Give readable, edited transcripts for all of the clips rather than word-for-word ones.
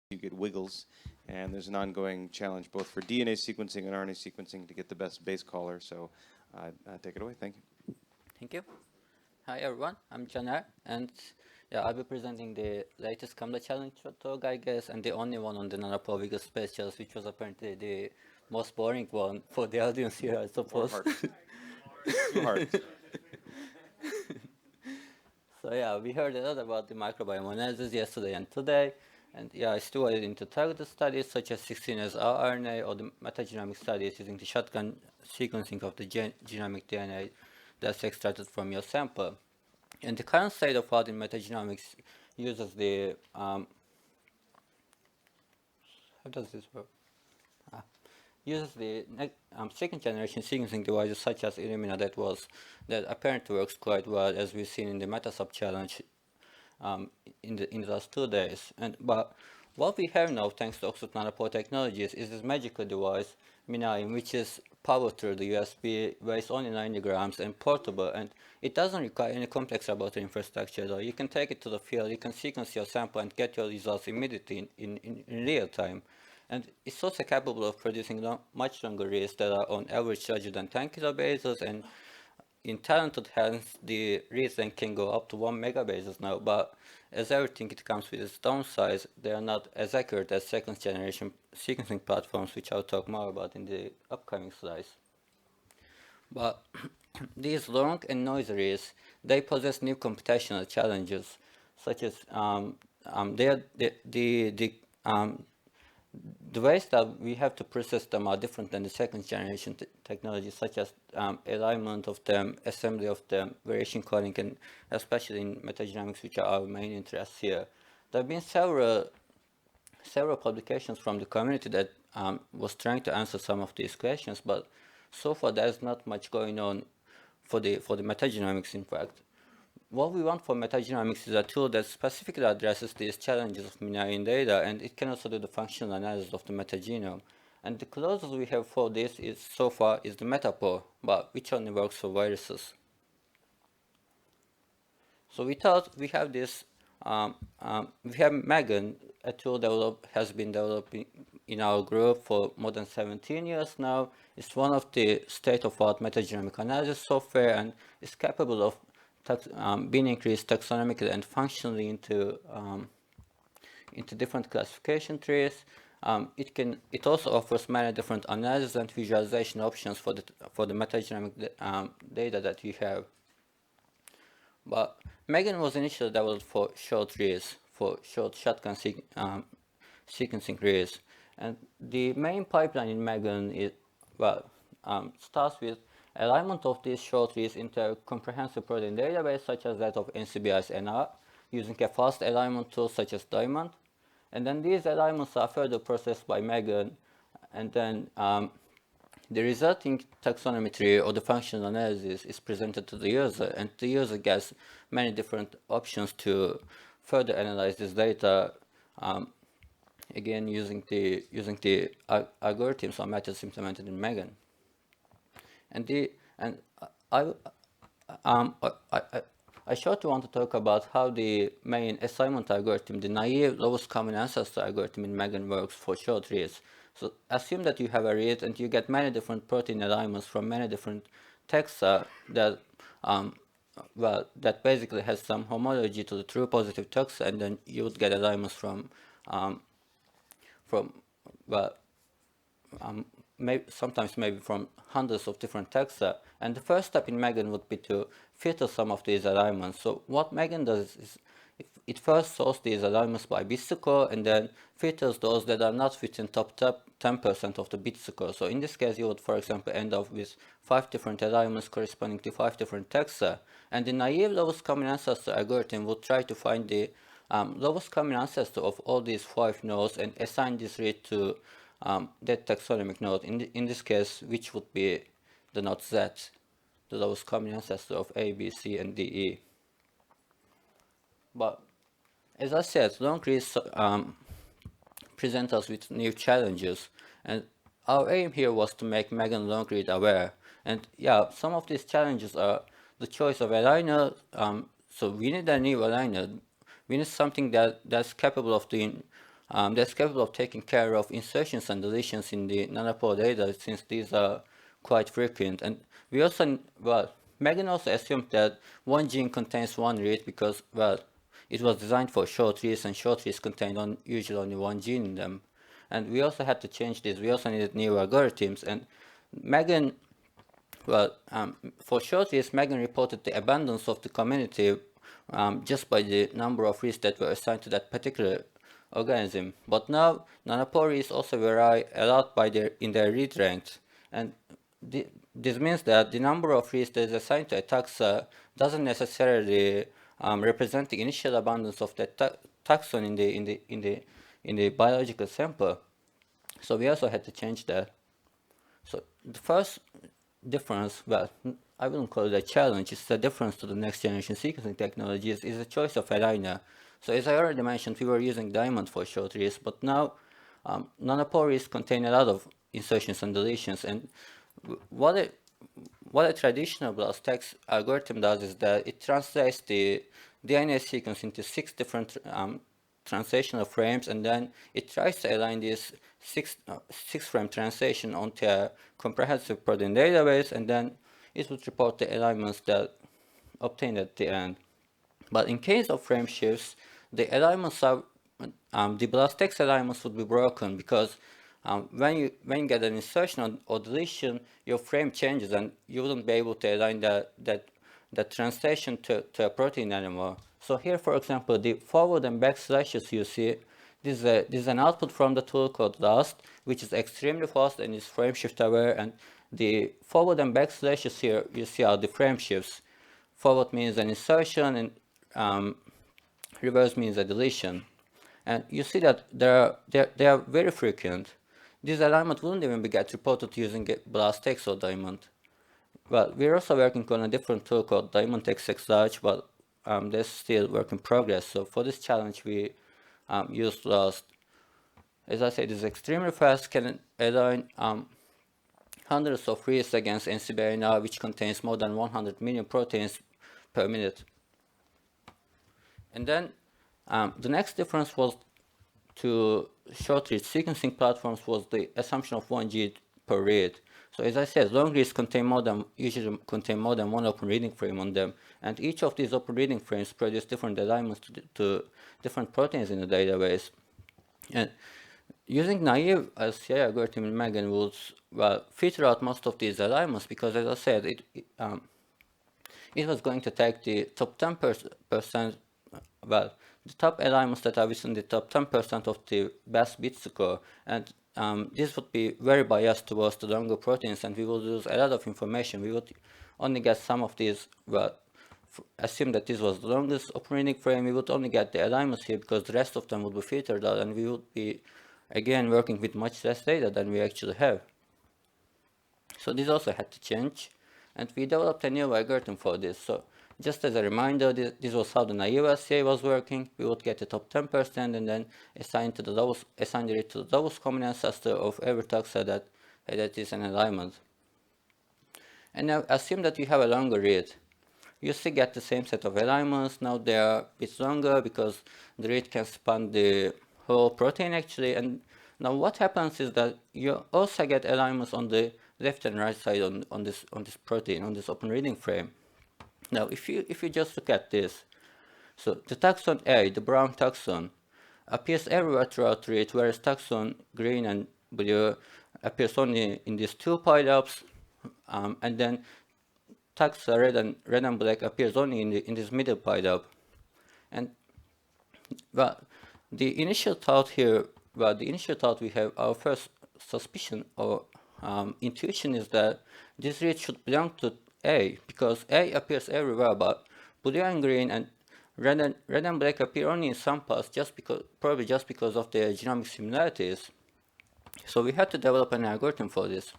you get wiggles. And there's an ongoing challenge both for DNA sequencing and RNA sequencing to get the best base caller. So take it away. Thank you. Thank you. Hi, everyone. I'm Caner, and yeah, I'll be presenting the latest CAMDA challenge talk, I guess, and the only one on the Nanopore Wiggle Space Challenge, which was apparently the most boring one for the audience here, I suppose. Too hard. So yeah, we heard a lot about the microbiome analysis yesterday and today, and yeah, I divided into targeted studies such as 16S RNA or the metagenomic studies using the shotgun sequencing of the genomic DNA that's extracted from your sample. And the current state of art in metagenomics uses the how does this work? Uses the second generation sequencing devices such as Illumina that apparently works quite well, as we've seen in the MetaSub challenge in the last 2 days. But what we have now, thanks to Oxford Nanopore Technologies, is this magical device, MinION, which is powered through the USB, weighs only 90 grams, and portable, and it doesn't require any complex laboratory infrastructure, though. You can take it to the field, you can sequence your sample and get your results immediately in real time. And it's also capable of producing much longer reads that are on average larger than 10 kilobases, and in talented hands, the reads then can go up to 1 megabases now, but as everything, it comes with its downsides. They are not as accurate as second generation sequencing platforms, which I'll talk more about in the upcoming slides. But these long and noisy reads, they possess new computational challenges, such as the ways that we have to process them are different than the second generation technologies, such as alignment of them, assembly of them, variation coding, and especially in metagenomics, which are our main interests here. There have been several publications from the community that was trying to answer some of these questions, but so far there's not much going on for the metagenomics, in fact. What we want for metagenomics is a tool that specifically addresses these challenges of MinION data, and it can also do the functional analysis of the metagenome. And the closest we have for this so far is the Metapore, but which only works for viruses. So we thought we have this, we have Megan, a tool has been developed in our group for more than 17 years now. It's one of the state-of-art metagenomic analysis software, and is capable of being increased taxonomically and functionally into different classification trees. It also offers many different analysis and visualization options for the metagenomic data that you have. But Megan was initially developed for short trees, for short shotgun sequencing trees, and the main pipeline in Megan starts with alignment of these short trees into a comprehensive protein database, such as that of NCBI's NR, using a fast alignment tool such as Diamond. And then these alignments are further processed by Megan, and then the resulting taxonomy tree or the functional analysis is presented to the user, and the user gets many different options to further analyze this data, again using the algorithms or methods implemented in Megan. I shortly want to talk about how the main assignment algorithm, the naive lowest common ancestor algorithm in Megan, works for short reads. So assume that you have a read and you get many different protein alignments from many different taxa that that basically has some homology to the true positive taxa, and then you would get alignments from sometimes maybe from hundreds of different taxa. And the first step in Megan would be to filter some of these alignments. So what Megan does is it first sorts these alignments by bit score, and then filters those that are not within top 10% of the bit score. So in this case, you would, for example, end up with 5 different alignments corresponding to 5 different taxa. And the naive lowest common ancestor algorithm would try to find the lowest common ancestor of all these 5 nodes and assign this read to that taxonomic node, in this case, which would be the node Z, the lowest common ancestor of A, B, C, and D, E. But as I said, long reads present us with new challenges, and our aim here was to make Megan long read aware. And yeah, some of these challenges are the choice of aligner. So we need a new aligner. We need something that's capable of doing that's capable of taking care of insertions and deletions in the nanopore data, since these are quite frequent. And we also, well, Megan also assumed that one gene contains one read because, well, it was designed for short reads, and short reads contain usually only one gene in them. And we also had to change this. We also needed new algorithms. And Megan, well, for short reads, Megan reported the abundance of the community just by the number of reads that were assigned to that particular organism. But now, Nanopore reads also vary a lot in their read ranks. And this means that the number of reads that is assigned to a taxa doesn't necessarily represent the initial abundance of that taxon in the biological sample. So we also had to change that. So the first difference, well, I wouldn't call it a challenge, it's a difference to the next generation sequencing technologies, is the choice of aligner. So as I already mentioned, we were using diamond for short reads, but now nanopore reads contain a lot of insertions and deletions. And what a traditional BLASTX algorithm does is that it translates the DNA sequence into 6 different translational frames, and then it tries to align this six-frame translation onto a comprehensive protein database, and then it would report the alignments that obtained at the end. But in case of frame shifts, the alignments are the BLASTX alignments would be broken, because when you get an insertion or deletion, your frame changes, and you wouldn't be able to align that translation to a protein anymore. So here, for example, the forward and back slashes you see, this is an output from the tool called LAST, which is extremely fast and is frame shift aware. And the forward and back slashes here you see are the frame shifts. Forward means an insertion, and reverse means a deletion. And you see that they are very frequent. This alignment wouldn't even get reported using BLASTX or Diamond. Well, we're also working on a different tool called Diamond XX Large, but that's still work in progress. So for this challenge, we used LAST. As I said, it's extremely fast, can align hundreds of reads against NCBNR, which contains more than 100 million proteins per minute. And then the next difference was to short read sequencing platforms was the assumption of 1 gene per read. So as I said, long reads usually contain more than one open reading frame on them, and each of these open reading frames produce different alignments to different proteins in the database. And using naive LCA algorithm in Megan would filter out most of these alignments, because as I said, it was going to take the top 10%, the top alignments that are within the top 10% of the best bit score, and this would be very biased towards the longer proteins, and we will lose a lot of information. We would only get some of these, assume that this was the longest open reading frame, we would only get the alignments here, because the rest of them would be filtered out, and we would be, again, working with much less data than we actually have. So this also had to change, and we developed a new algorithm for this. So just as a reminder, this was how the naive LCA was working. We would get the top 10% and then assign it to the lowest common ancestor of every taxa that is an alignment. And now assume that you have a longer read. You still get the same set of alignments. Now they are a bit longer because the read can span the whole protein actually. And now what happens is that you also get alignments on the left and right side on this protein, on this open reading frame. Now, if you just look at this, so the taxon A, the brown taxon, appears everywhere throughout the read, whereas taxon green and blue appears only in these 2 pileups, and then taxa red and black appears only in this middle pileup. And the initial thought here, we have, our first suspicion or intuition is that this read should belong to A, because A appears everywhere, but blue and green and red and black appear only in some parts, probably just because of their genomic similarities. So we had to develop an algorithm for this.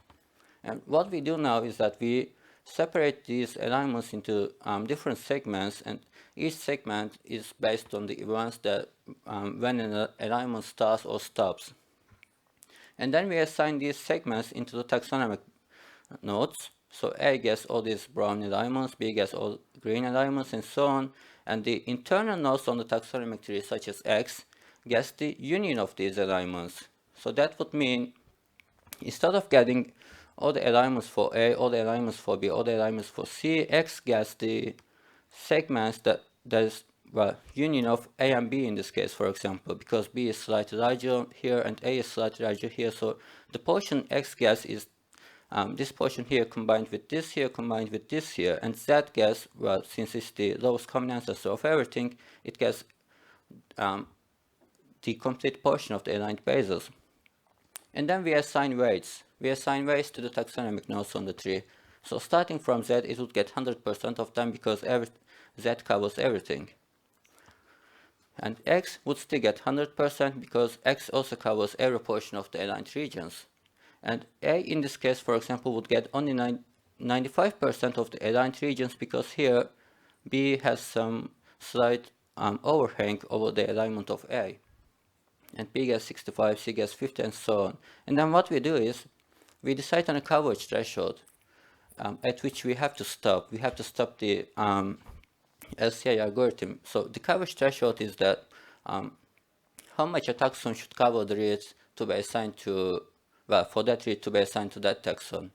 And what we do now is that we separate these alignments into different segments, and each segment is based on the events that when an alignment starts or stops. And then we assign these segments into the taxonomic nodes. So A gets all these brown alignments, B gets all green alignments, and so on. And the internal nodes on the taxonomic tree, such as X, guess the union of these alignments. So that would mean instead of getting all the alignments for A, all the alignments for B, all the alignments for C, X gets the segments that is, well, union of A and B in this case, for example, because B is slightly larger here and A is slightly larger here. So the portion X gets is this portion here combined with this here, combined with this here, and Z gets, well, since it's the lowest common ancestor of everything, it gets the complete portion of the aligned bases. And then we assign weights. We assign weights to the taxonomic nodes on the tree. So starting from Z, it would get 100% of them because Z covers everything. And X would still get 100% because X also covers every portion of the aligned regions. And A, in this case, for example, would get only 95% of the aligned regions because here B has some slight overhang over the alignment of A. And B gets 65, C gets 50, and so on. And then what we do is we decide on a coverage threshold at which we have to stop. We have to stop the LCI algorithm. So the coverage threshold is that how much a taxon should cover the reads to be assigned to, well, for that read to be assigned to that taxon.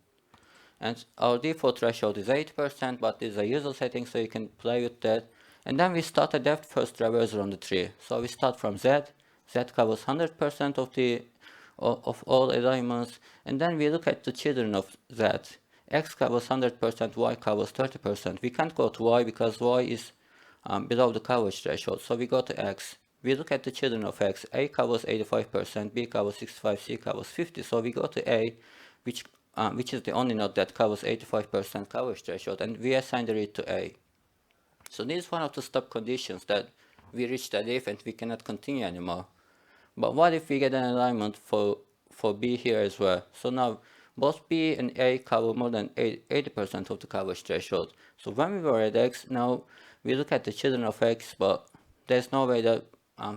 And our default threshold is 80%, but this is a user setting, so you can play with that. And then we start a depth first traversal on the tree. So we start from Z. Z covers 100% of all alignments, and then we look at the children of Z. X covers 100%, Y covers 30%. We can't go to Y because Y is below the coverage threshold, so we go to X. We look at the children of X. A covers 85%, B covers 65%, C covers 50%, so we go to A, which is the only node that covers 85% coverage threshold, and we assign the read to A. So this is one of the stop conditions that we reach that if and we cannot continue anymore. But what if we get an alignment for B here as well? So now both B and A cover more than 80% of the coverage threshold. So when we were at X, now we look at the children of X, but there's no way that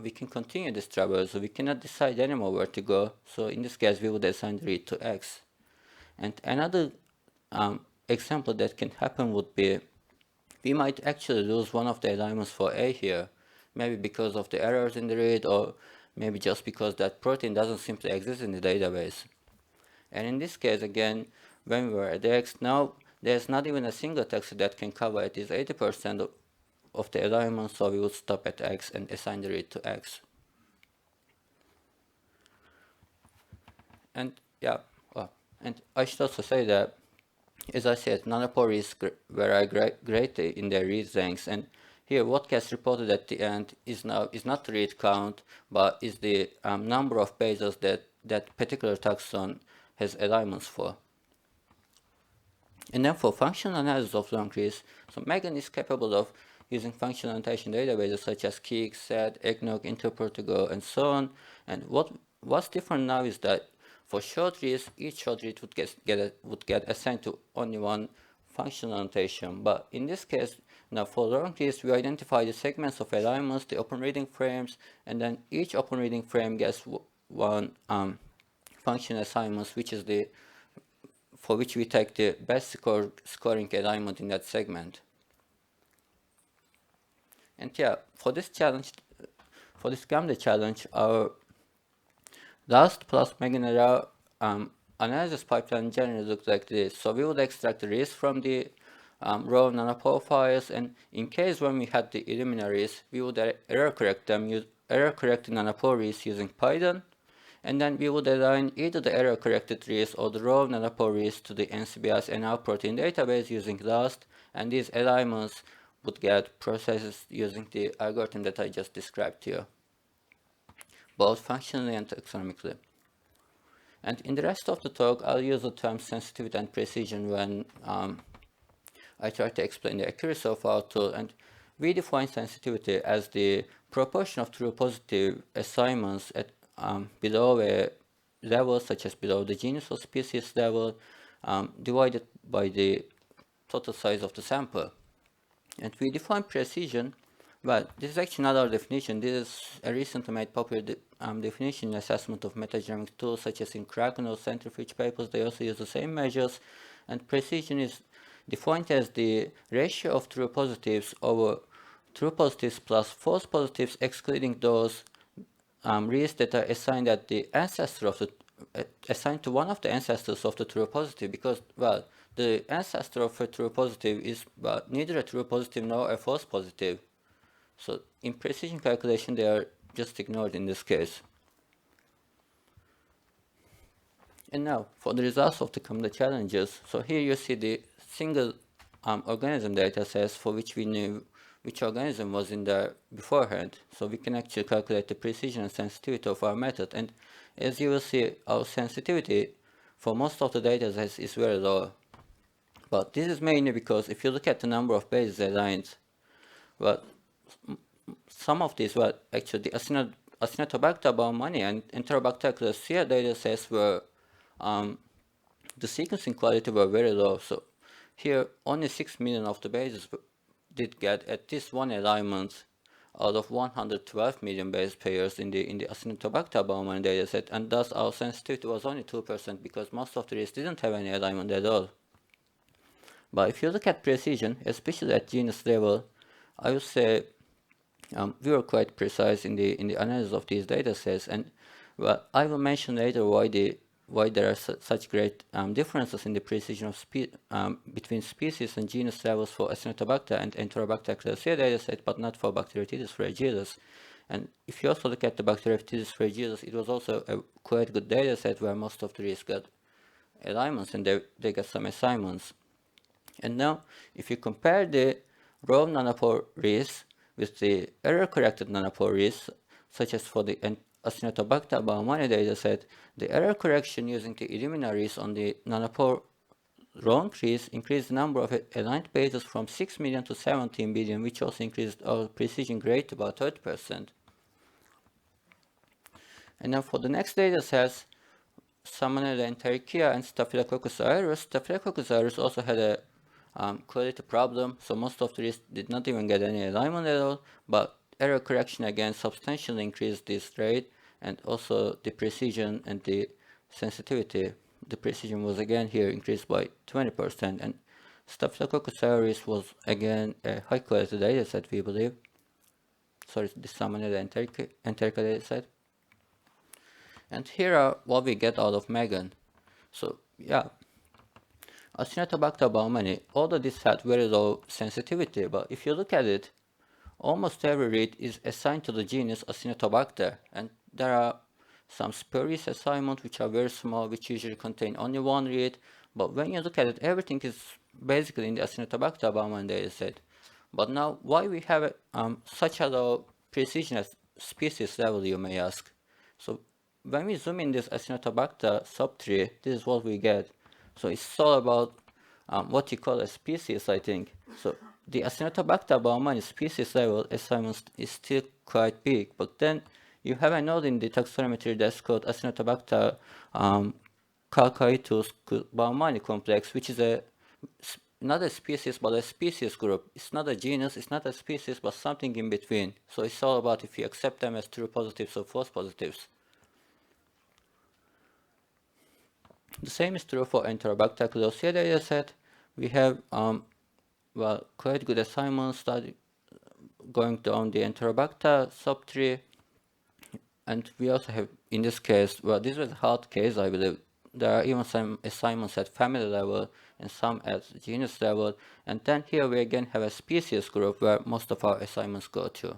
we can continue this traversal. We cannot decide anymore where to go. So in this case, we would assign the read to X. And another example that can happen would be we might actually lose one of the alignments for A here, maybe because of the errors in the read, or maybe just because that protein doesn't simply exist in the database. And in this case, again, when we were at X, now there's not even a single taxon that can cover at least 80% of the alignment, so we would stop at X and assign the read to X. And yeah, and I should also say that, as I said, Nanopore is very great in their read lengths, and here what gets reported at the end is not the read count, but is the number of bases that particular taxon has alignments for. And then for functional analysis of long trees, so Megan is capable of using functional annotation databases such as Kik, SET, Eggnog, Interprotego, and so on. And what's different now is that for short trees, each short tree would get assigned to only one functional annotation. But in this case, now for long trees, we identify the segments of alignments, the open reading frames, and then each open reading frame gets one function assignments, which is for which we take the best scoring alignment in that segment. And yeah, for this challenge, for this CAMDA challenge, our last plus Megan analysis pipeline generally looks like this. So we would extract the reads from the raw nanopore files, and in case when we had the preliminaries, we would error correct them, error correct the nanopore reads using Python, and then we would align either the error corrected reads or the raw nanopore reads to the NCBI's NL protein database using LAST, and these alignments would get processed using the algorithm that I just described here, both functionally and taxonomically. And in the rest of the talk, I'll use the terms sensitivity and precision when I try to explain the accuracy of our tool. And we define sensitivity as the proportion of true positive assignments at below a level, such as below the genus or species level, divided by the total size of the sample. And we define precision. Well, this is actually not our definition. This is a recently made popular definition in assessment of metagenomics tools, such as in Kraken or centrifuge papers. They also use the same measures. And precision is defined as the ratio of true positives over true positives plus false positives, excluding those reads that are assigned at the ancestor of the assigned to one of the ancestors of the true positive, because, well, the ancestor of a true positive is, well, neither a true positive nor a false positive. So in precision calculation, they are just ignored in this case. And now for the results of the CAMDA challenges. So here you see the single organism data sets for which we knew which organism was in there beforehand. So we can actually calculate the precision and sensitivity of our method. And as you will see, our sensitivity for most of the data sets is very low. But this is mainly because if you look at the number of bases aligned, well, some of these were actually the Acinetobacter baumannii and Enterobacter cladoceae data sets were the sequencing quality were very low. So here only 6 million of the bases did get at least one alignment out of 112 million base pairs in the Acinetobacter baumannii dataset, and thus our sensitivity was only 2% because most of the reads didn't have any alignment at all. But if you look at precision, especially at genus level, I would say we were quite precise in the analysis of these datasets, and well, I will mention later why there are such great differences in the precision of between species and genus levels for Acinetobacter and Enterobacter cladoceae dataset, but not for Bacteroidetes fragilis. And if you also look at the Bacteroidetes fragilis, it was also a quite good dataset where most of the reads got alignments and they got some assignments. And now, if you compare the raw nanopore reads with the error-corrected nanopore reads, such as for the Acinetobacter baumannii dataset, the error correction using the Illumina reads on the nanopore raw trees increased the number of aligned bases from 6 million to 17 billion, which also increased our precision grade to about 30%. And then for the next datasets, Salmonella enterica and Staphylococcus aureus. Staphylococcus aureus also had a quality problem, so most of the reads did not even get any alignment at all, but error correction again substantially increased this rate, and also the precision and the sensitivity. The precision was again here increased by 20%, and Staphylococcus aureus was again a high quality dataset, we believe. Sorry, the Salmonella enterica dataset. And here are what we get out of Megan. So yeah, Acinetobacter baumannii, although this had very low sensitivity, but if you look at it, almost every read is assigned to the genus Acinetobacter, and there are some spurious assignments which are very small, which usually contain only one read, but when you look at it, everything is basically in the Acinetobacter baumannii dataset. But now, why we have such a low precision at species level, you may ask? So when we zoom in this Acinetobacter subtree, this is what we get. So it's all about what you call a species, I think. So the Acinetobacter baumannii species level assignment is still quite big, but then you have a node in the taxonomy tree that's called Acinetobacter calcaitus baumannii complex, which is not a species but a species group. It's not a genus, it's not a species, but something in between. So it's all about if you accept them as true positives or false positives. The same is true for Enterobacter cladoceae dataset. We have well, quite good assignments going down the Enterobacter subtree, and we also have, in this case, well, this was a hard case, I believe. There are even some assignments at family level and some at genus level, and then here we again have a species group where most of our assignments go to.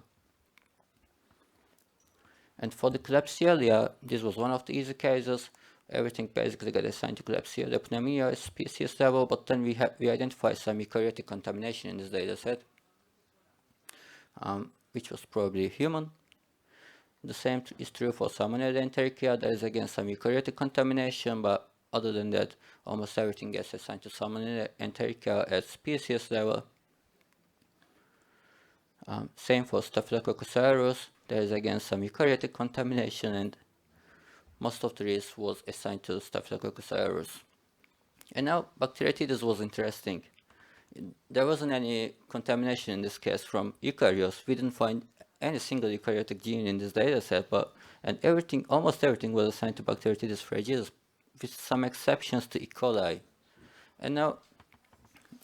And for the Klebsiella, this was one of the easy cases. Everything basically got assigned to Klebsiella pneumonia species level, but then we identified some eukaryotic contamination in this dataset, which was probably human. The same is true for Salmonella enterica. There is again some eukaryotic contamination, but other than that, almost everything gets assigned to Salmonella enterica at species level. Same for Staphylococcus aureus. There is again some eukaryotic contamination, and most of the reads was assigned to Staphylococcus aureus. And now Bacteroidetes was interesting. There wasn't any contamination in this case from eukaryotes. We didn't find any single eukaryotic gene in this dataset, and everything, almost everything, was assigned to Bacteroidetes fragilis, with some exceptions to E. coli. And now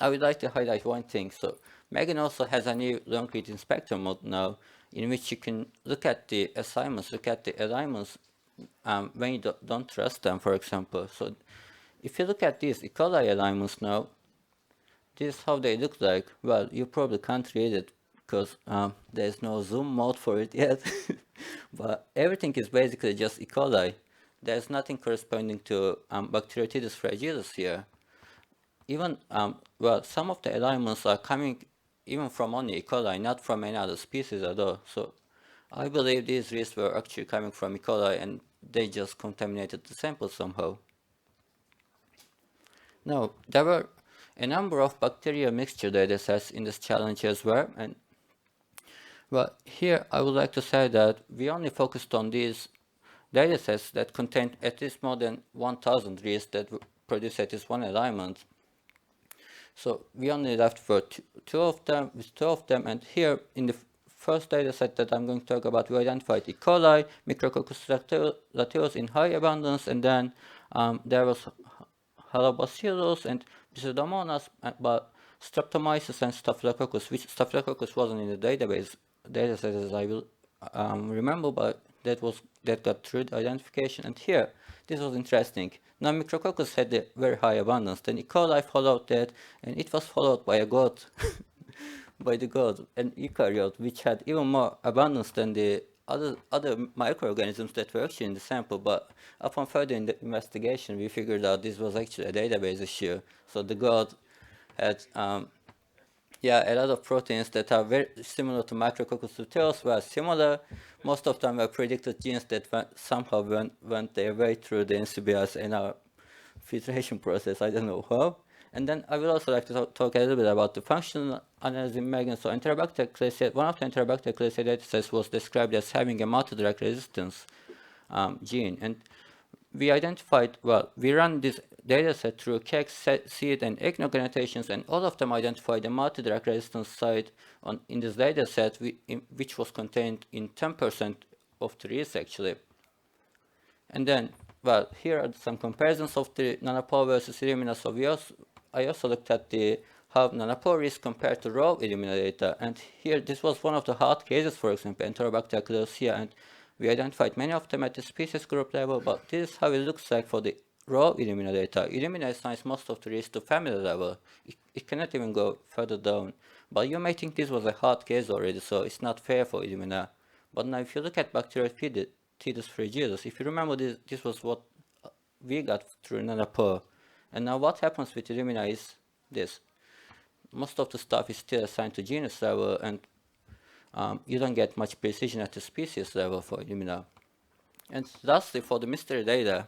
I would like to highlight one thing. So Megan also has a new long read inspector mode now. in which you can look at the assignments, look at the alignments when you don't trust them, for example. So if you look at these E. coli alignments now, this is how they look like. Well, you probably can't read it because there's no zoom mode for it yet. But everything is basically just E. coli. There's nothing corresponding to Bacteroidetes fragilis here. Even, well, some of the alignments are coming even from only E. coli, not from any other species at all. So I believe these risks were actually coming from E. coli and they just contaminated the sample somehow. Now, there were a number of bacterial mixture datasets in this challenge as well, and well, here I would like to say that we only focused on these datasets that contained at least more than 1,000 risks that produce at least one alignment. So we only left for two of them, and here in the first dataset that I'm going to talk about, we identified E. coli, Micrococcus lacteus in high abundance, and then there was Halobacillus and Pseudomonas, but Streptomyces and Staphylococcus, which Staphylococcus wasn't in the dataset as I will remember, but that got through the identification. And here, this was interesting. Now Micrococcus had a very high abundance. Then E. coli followed that, and it was followed by a goat, by the goat, an eukaryote, which had even more abundance than the other microorganisms that were actually in the sample. But upon further investigation, we figured out this was actually a database issue. So the goat had a lot of proteins that are very similar to Micrococcus luteus, were similar. Most of them were predicted genes that somehow went their way through the NCBS in our filtration process. I don't know how. And then I would also like to talk a little bit about the functional analysis in Megan. So Enterobacter chlacea, one of the Enterobacter chlacea datasets was described as having a multi-drug resistance gene. And we identified, well, we ran this dataset through cake, seed, and egg annotations, and all of them identified a multi-drug resistance site in this dataset, which was contained in 10% of the reads, actually. And then, well, here are some comparisons of the Nanopore versus Illumina. So I also looked at how Nanopore is compared to raw Illumina data. And here, this was one of the hard cases, for example, Enterobacter chlacea, and we identified many of them at the species group level, but this is how it looks like for the raw Illumina data. Illumina assigns most of the risks to family level. It cannot even go further down. But you may think this was a hard case already, so it's not fair for Illumina. But now if you look at Bacteroidetes fragilis, if you remember this was what we got through Nanopore. And now what happens with Illumina is this. Most of the stuff is still assigned to genus level, and you don't get much precision at the species level for Illumina. And lastly, for the mystery data,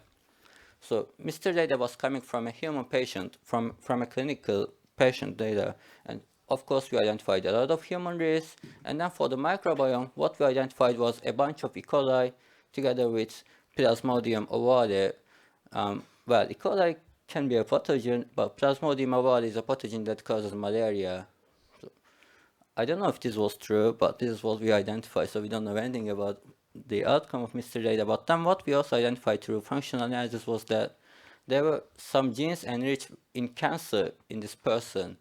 so mystery data was coming from a human patient, from a clinical patient data, and of course we identified a lot of human risks. And then for the microbiome, what we identified was a bunch of E. coli together with Plasmodium ovale. Well, E. coli can be a pathogen, but Plasmodium ovale is a pathogen that causes malaria. I don't know if this was true, but this is what we identified, so we don't know anything about the outcome of mystery data. But then what we also identified through functional analysis was that there were some genes enriched in cancer in this person.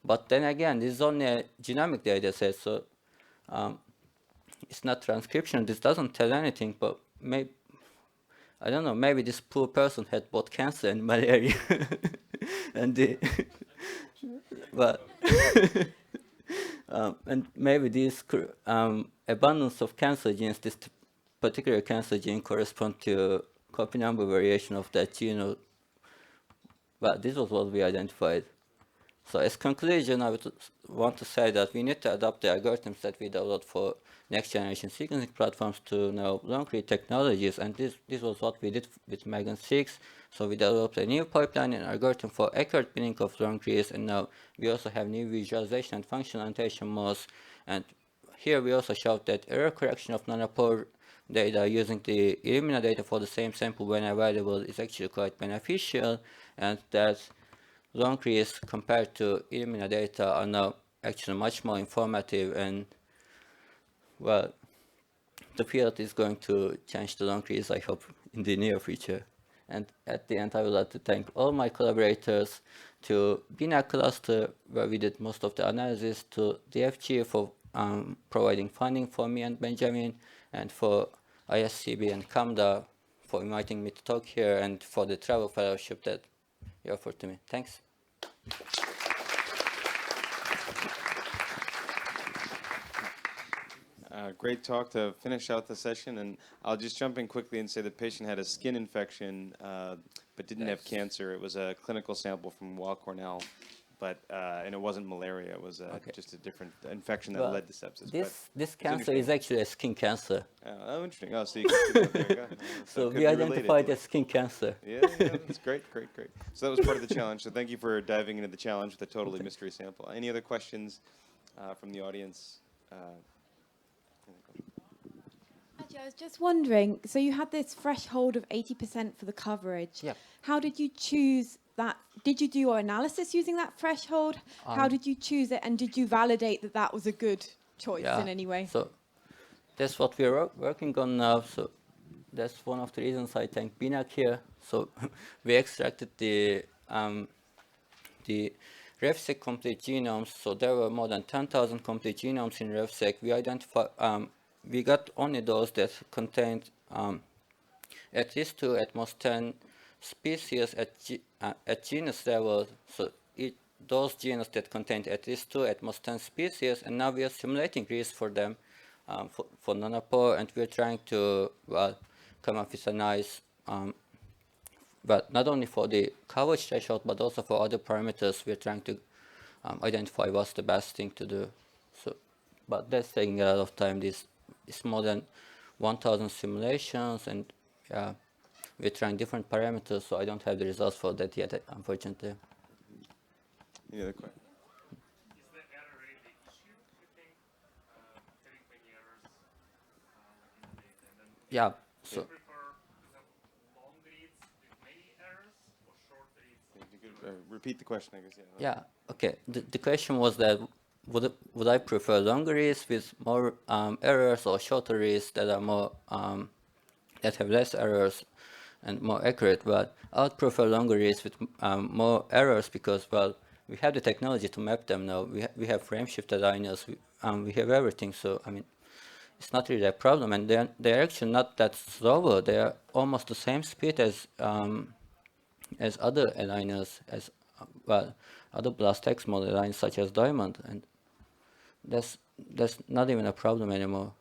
But then again, this is only a genomic data set, so it's not transcription. This doesn't tell anything, but maybe, I don't know, maybe this poor person had both cancer and malaria. And but and maybe this abundance of cancer genes, this particular cancer gene, correspond to copy number variation of that gene. But this was what we identified. So as conclusion, I would want to say that we need to adopt the algorithms that we developed for next generation sequencing platforms to now long-read technologies, and this was what we did with Megan 6. So we developed a new pipeline and algorithm for accurate binning of long reads, and now we also have new visualization and functional annotation modes. And here we also showed that error correction of Nanopore data using the Illumina data for the same sample when available is actually quite beneficial, and that long reads compared to Illumina data are now actually much more informative, and well, the field is going to change the long reads, I hope, in the near future. And at the end, I would like to thank all my collaborators, to BINA cluster, where we did most of the analysis, to DFG for providing funding for me and Benjamin, and for ISCB and CAMDA for inviting me to talk here, and for the travel fellowship that you offered to me. Thanks. Great talk to finish out the session, and I'll just jump in quickly and say the patient had a skin infection, but didn't have cancer. It was a clinical sample from Weill Cornell, but and it wasn't malaria. It was just a different infection that led to sepsis. This cancer is actually a skin cancer. Oh, interesting. Oh, so you can see that. There you go. So we identified as skin cancer. Yeah, that's great. So that was part of the challenge. So thank you for diving into the challenge with a totally mystery sample. Any other questions from the audience? Actually, I was just wondering, so you had this threshold of 80% for the coverage. Yeah. How did you choose that? Did you do your analysis using that threshold? How did you choose it? And did you validate that that was a good choice in any way? So that's what we're working on now. So that's one of the reasons I thank Binak here. So we extracted the RevSec complete genomes. So there were more than 10,000 complete genomes in RevSec. We identified. We got only those that contained at least 2, at most 10 species at genus level. So those genes that contained at least 2, at most 10 species, and now we are simulating risks for them for Nanopore, and we're trying to come up with a nice, but not only for the coverage threshold, but also for other parameters. We're trying to identify what's the best thing to do. So, but that's taking a lot of time. It's more than 1,000 simulations, and we're trying different parameters, so I don't have the results for that yet, unfortunately. Any other questions? Is the error rate the issue, you think? Having many errors in the data? And then Yeah. do So you prefer to have long reads with many errors or short reads? You could repeat the question, I guess. yeah, okay. The question was that would I prefer longer reads with more errors, or shorter reads that are more that have less errors and more accurate? But I would prefer longer reads with more errors, because we have the technology to map them now. We have frame shifted linears. We have everything. So I mean, it's not really a problem, and they're actually not that slower. They are almost the same speed as other aligners, as other BlastX model lines such as Diamond, and that's not even a problem anymore.